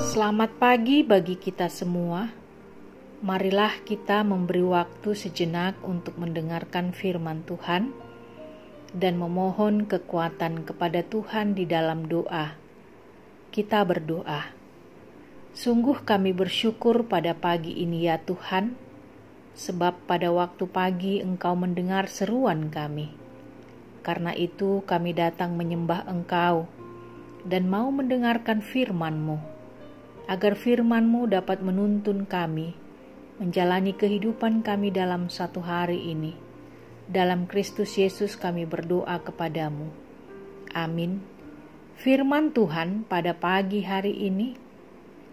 Selamat pagi bagi kita semua. Marilah kita memberi waktu sejenak untuk mendengarkan firman Tuhan dan memohon kekuatan kepada Tuhan di dalam doa. Kita berdoa. Sungguh kami bersyukur pada pagi ini ya Tuhan, sebab pada waktu pagi Engkau mendengar seruan kami. Karena itu kami datang menyembah Engkau dan mau mendengarkan firman-Mu, agar firman-Mu dapat menuntun kami menjalani kehidupan kami dalam satu hari ini. Dalam Kristus Yesus kami berdoa kepadamu. Amin. Firman Tuhan pada pagi hari ini,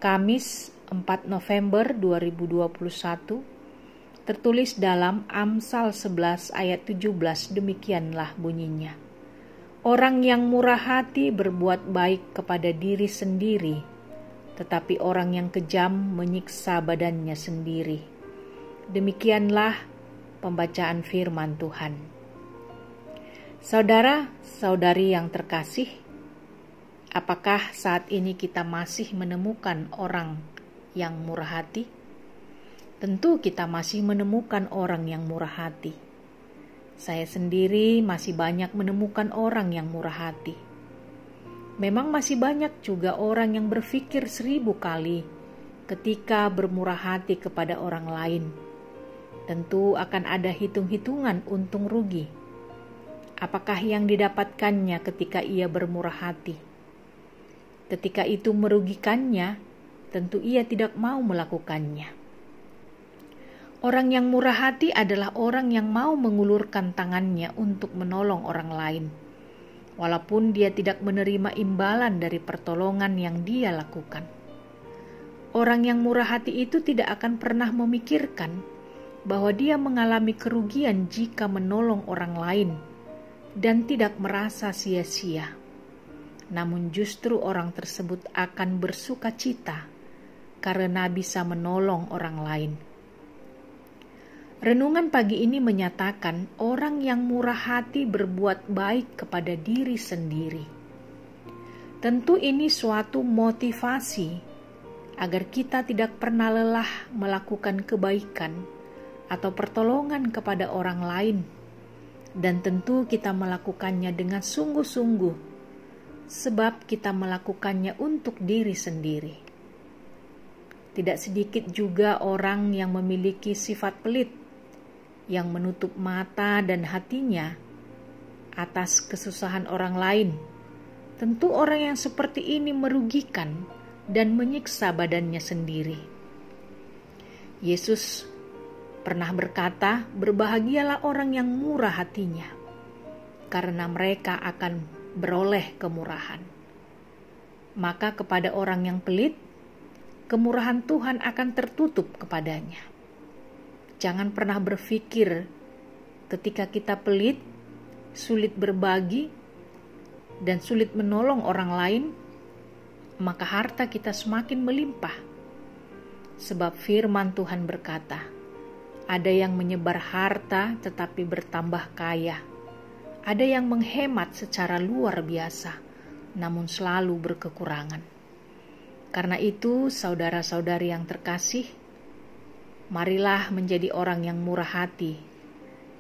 Kamis 4 November 2021, tertulis dalam Amsal 11 ayat 17, demikianlah bunyinya. Orang yang murah hati berbuat baik kepada diri sendiri, tetapi orang yang kejam menyiksa badannya sendiri. Demikianlah pembacaan firman Tuhan. Saudara-saudari yang terkasih, apakah saat ini kita masih menemukan orang yang murah hati? Tentu kita masih menemukan orang yang murah hati. Saya sendiri masih banyak menemukan orang yang murah hati. Memang masih banyak juga orang yang berpikir 1000 kali ketika bermurah hati kepada orang lain. Tentu akan ada hitung-hitungan untung rugi. Apakah yang didapatkannya ketika ia bermurah hati? Ketika itu merugikannya, tentu ia tidak mau melakukannya. Orang yang murah hati adalah orang yang mau mengulurkan tangannya untuk menolong orang lain, walaupun dia tidak menerima imbalan dari pertolongan yang dia lakukan. Orang yang murah hati itu tidak akan pernah memikirkan bahwa dia mengalami kerugian jika menolong orang lain dan tidak merasa sia-sia. Namun justru orang tersebut akan bersuka cita karena bisa menolong orang lain. Renungan pagi ini menyatakan orang yang murah hati berbuat baik kepada diri sendiri. Tentu ini suatu motivasi agar kita tidak pernah lelah melakukan kebaikan atau pertolongan kepada orang lain, dan tentu kita melakukannya dengan sungguh-sungguh sebab kita melakukannya untuk diri sendiri. Tidak sedikit juga orang yang memiliki sifat pelit, yang menutup mata dan hatinya atas kesusahan orang lain. Tentu orang yang seperti ini merugikan dan menyiksa badannya sendiri. Yesus pernah berkata, "Berbahagialah orang yang murah hatinya, karena mereka akan beroleh kemurahan." Maka kepada orang yang pelit, kemurahan Tuhan akan tertutup kepadanya. Jangan pernah berpikir ketika kita pelit, sulit berbagi, dan sulit menolong orang lain, maka harta kita semakin melimpah. Sebab firman Tuhan berkata, ada yang menyebar harta tetapi bertambah kaya. Ada yang menghemat secara luar biasa, namun selalu berkekurangan. Karena itu, saudara-saudari yang terkasih, marilah menjadi orang yang murah hati,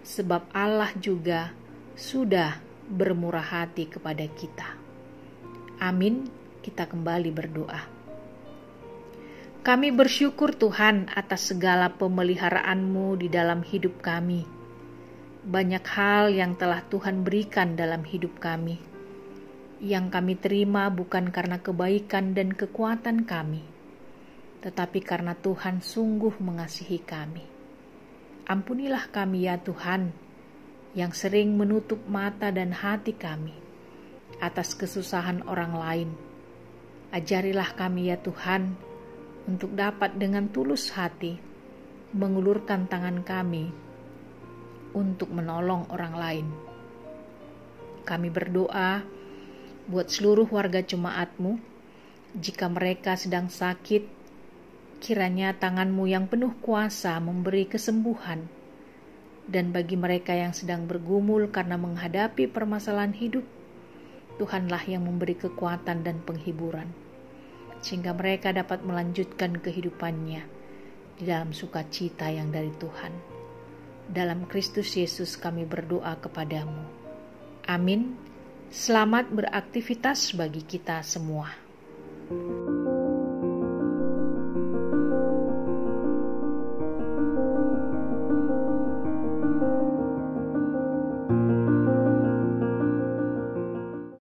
sebab Allah juga sudah bermurah hati kepada kita. Amin. Kita kembali berdoa. Kami bersyukur Tuhan atas segala pemeliharaan-Mu di dalam hidup kami. Banyak hal yang telah Tuhan berikan dalam hidup kami, yang kami terima bukan karena kebaikan dan kekuatan kami, tetapi karena Tuhan sungguh mengasihi kami. Ampunilah kami ya Tuhan, yang sering menutup mata dan hati kami atas kesusahan orang lain. Ajarilah kami ya Tuhan, untuk dapat dengan tulus hati mengulurkan tangan kami untuk menolong orang lain. Kami berdoa buat seluruh warga jemaat-Mu, jika mereka sedang sakit, kiranya tangan-Mu yang penuh kuasa memberi kesembuhan, dan bagi mereka yang sedang bergumul karena menghadapi permasalahan hidup, Tuhanlah yang memberi kekuatan dan penghiburan. sehingga mereka dapat melanjutkan kehidupannya di dalam sukacita yang dari Tuhan. Dalam Kristus Yesus kami berdoa kepadamu. Amin. Selamat beraktivitas bagi kita semua.